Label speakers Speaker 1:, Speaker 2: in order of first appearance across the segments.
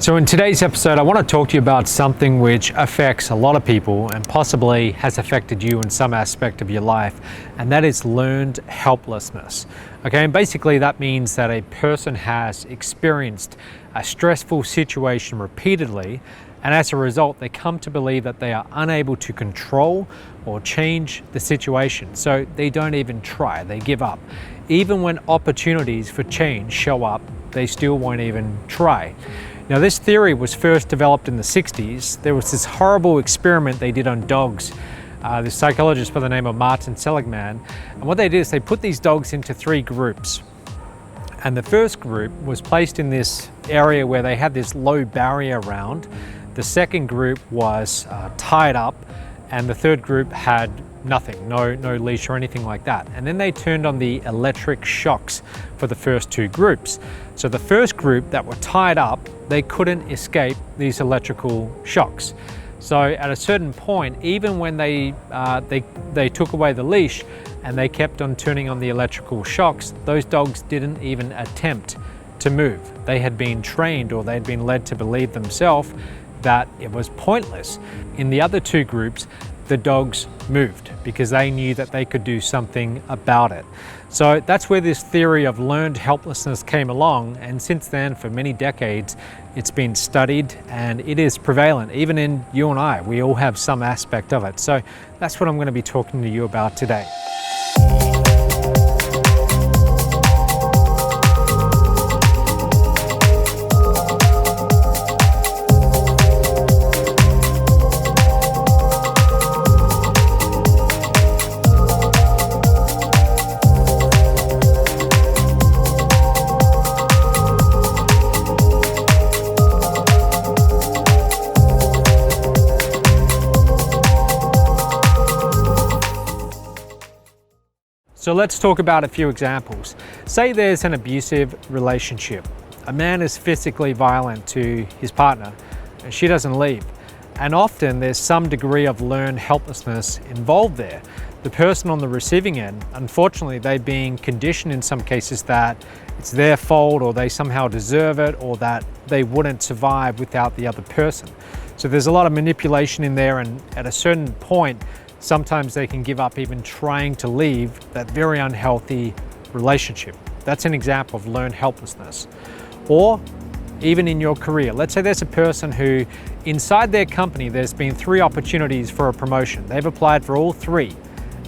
Speaker 1: So in today's episode, I want to talk to you about something which affects a lot of people and possibly has affected you in some aspect of your life, and that is learned helplessness. Okay, and basically that means that a person has experienced a stressful situation repeatedly, and as a result, they come to believe that they are unable to control or change the situation. So they don't even try, they give up. Even when opportunities for change show up, they still won't even try. Now, this theory was first developed in the 60s. There was this horrible experiment they did on dogs. This psychologist by the name of Martin Seligman. And what they did is they put these dogs into three groups. And the first group was placed in this area where they had this low barrier around. The second group was tied up, and the third group had nothing, no leash or anything like that. And then they turned on the electric shocks for the first two groups. So the first group that were tied up, they couldn't escape these electrical shocks. So at a certain point, even when they took away the leash and they kept on turning on the electrical shocks, those dogs didn't even attempt to move. They had been trained, or they'd been led to believe themselves that it was pointless. In the other two groups, the dogs moved because they knew that they could do something about it. So that's where this theory of learned helplessness came along, and since then, for many decades, it's been studied and it is prevalent. Even in you and I, we all have some aspect of it. So that's what I'm going to be talking to you about today. So let's talk about a few examples. Say there's an abusive relationship. A man is physically violent to his partner and she doesn't leave. And often there's some degree of learned helplessness involved there. The person on the receiving end, unfortunately, they're being conditioned in some cases that it's their fault, or they somehow deserve it, or that they wouldn't survive without the other person. So there's a lot of manipulation in there, and at a certain point, sometimes they can give up even trying to leave that very unhealthy relationship. That's an example of learned helplessness. Or even in your career, let's say there's a person who inside their company, there's been 3 opportunities for a promotion. They've applied for all 3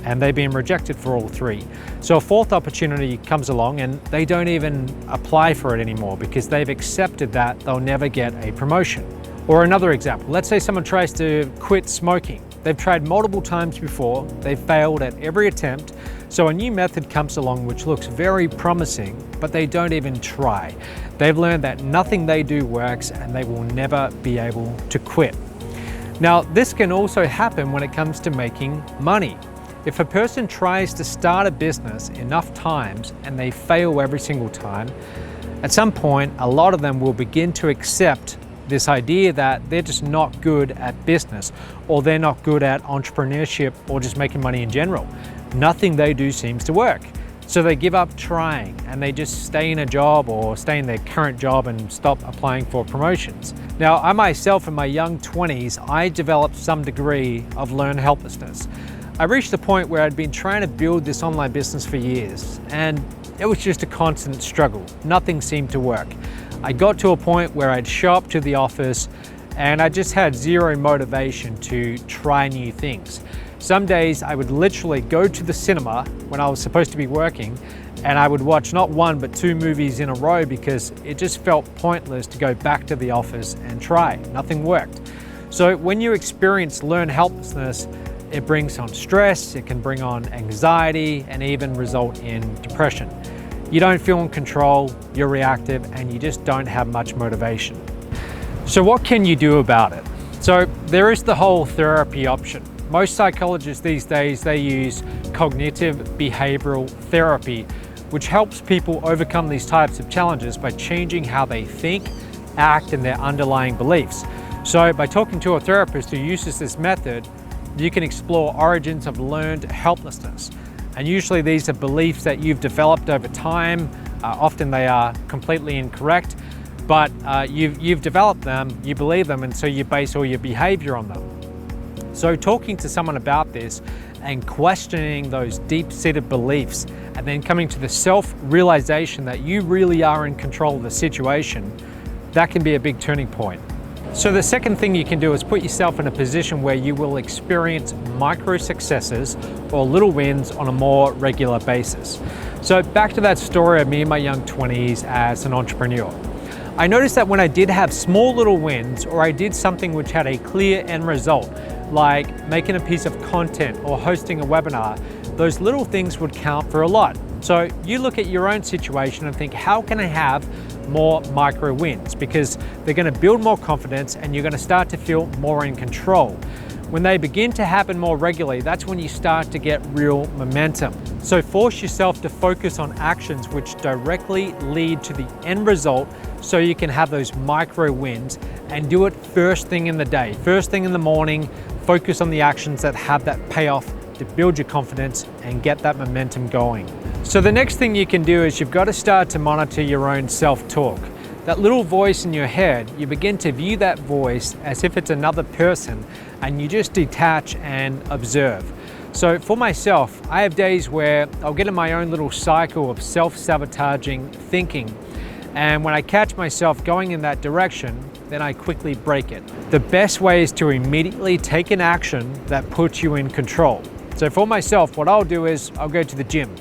Speaker 1: and they've been rejected for all 3. So a 4th opportunity comes along and they don't even apply for it anymore because they've accepted that they'll never get a promotion. Or another example, let's say someone tries to quit smoking. They've tried multiple times before, they've failed at every attempt, so a new method comes along which looks very promising, but they don't even try. They've learned that nothing they do works and they will never be able to quit. Now, this can also happen when it comes to making money. If a person tries to start a business enough times and they fail every single time, at some point, a lot of them will begin to accept this idea that they're just not good at business, or they're not good at entrepreneurship, or just making money in general. Nothing they do seems to work. So they give up trying and they just stay in a job or stay in their current job and stop applying for promotions. Now, I myself in my young 20s, I developed some degree of learned helplessness. I reached the point where I'd been trying to build this online business for years, and it was just a constant struggle. Nothing seemed to work. I got to a point where I'd show up to the office and I just had zero motivation to try new things. Some days I would literally go to the cinema when I was supposed to be working, and I would watch not 1 but 2 movies in a row because it just felt pointless to go back to the office and try. Nothing worked. So when you experience learned helplessness, it brings on stress, it can bring on anxiety, and even result in depression. You don't feel in control, you're reactive, and you just don't have much motivation. So what can you do about it? So there is the whole therapy option. Most psychologists these days, they use cognitive behavioral therapy, which helps people overcome these types of challenges by changing how they think, act, and their underlying beliefs. So by talking to a therapist who uses this method, you can explore origins of learned helplessness. And usually these are beliefs that you've developed over time. Often they are completely incorrect, but you've developed them, you believe them, and so you base all your behavior on them. So talking to someone about this and questioning those deep-seated beliefs and then coming to the self-realization that you really are in control of the situation, that can be a big turning point. So the second thing you can do is put yourself in a position where you will experience micro successes or little wins on a more regular basis. So back to that story of me in my young 20s as an entrepreneur. I noticed that when I did have small little wins, or I did something which had a clear end result, like making a piece of content or hosting a webinar, those little things would count for a lot. So you look at your own situation and think, how can I have more micro wins? Because they're going to build more confidence and you're going to start to feel more in control. When they begin to happen more regularly, that's when you start to get real momentum. So force yourself to focus on actions which directly lead to the end result, so you can have those micro wins, and do it first thing in the day. First thing in the morning, focus on the actions that have that payoff to build your confidence and get that momentum going. So the next thing you can do is you've got to start to monitor your own self-talk. That little voice in your head, you begin to view that voice as if it's another person, and you just detach and observe. So for myself, I have days where I'll get in my own little cycle of self-sabotaging thinking, and when I catch myself going in that direction, then I quickly break it. The best way is to immediately take an action that puts you in control. So for myself, what I'll do is I'll go to the gym.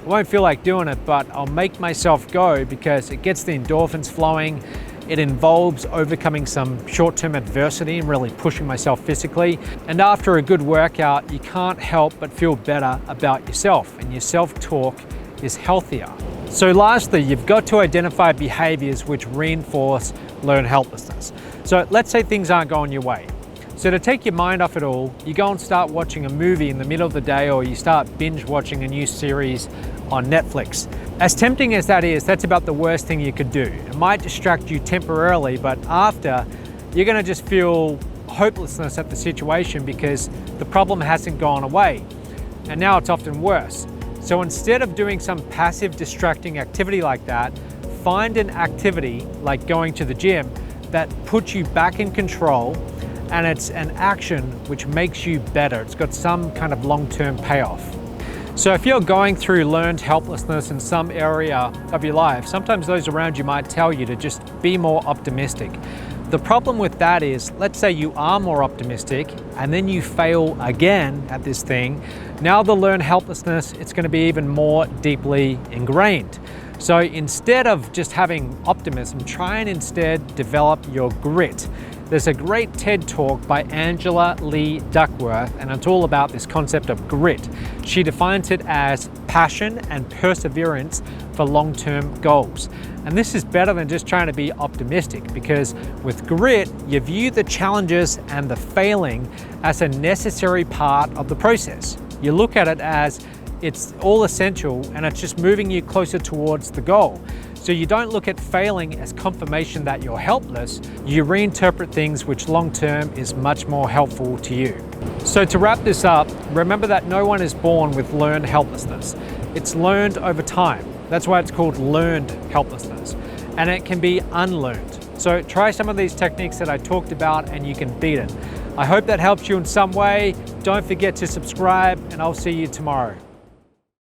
Speaker 1: I won't feel like doing it, but I'll make myself go because it gets the endorphins flowing. It involves overcoming some short-term adversity and really pushing myself physically. And after a good workout, you can't help but feel better about yourself, and your self-talk is healthier. So lastly, you've got to identify behaviors which reinforce learned helplessness. So let's say things aren't going your way. So to take your mind off it all, you go and start watching a movie in the middle of the day, or you start binge watching a new series on Netflix. As tempting as that is, that's about the worst thing you could do. It might distract you temporarily, but after, you're gonna just feel hopelessness at the situation because the problem hasn't gone away. And now it's often worse. So instead of doing some passive distracting activity like that, find an activity like going to the gym that puts you back in control, and it's an action which makes you better. It's got some kind of long-term payoff. So if you're going through learned helplessness in some area of your life, sometimes those around you might tell you to just be more optimistic. The problem with that is, let's say you are more optimistic and then you fail again at this thing. Now the learned helplessness, it's going to be even more deeply ingrained. So instead of just having optimism, try and instead develop your grit. There's a great TED talk by Angela Lee Duckworth, and it's all about this concept of grit. She defines it as passion and perseverance for long-term goals. And this is better than just trying to be optimistic, because with grit, you view the challenges and the failing as a necessary part of the process. You look at it as it's all essential and it's just moving you closer towards the goal. So you don't look at failing as confirmation that you're helpless. You reinterpret things which long-term is much more helpful to you. So to wrap this up, remember that no one is born with learned helplessness. It's learned over time. That's why it's called learned helplessness. And it can be unlearned. So try some of these techniques that I talked about and you can beat it. I hope that helps you in some way. Don't forget to subscribe, and I'll see you tomorrow.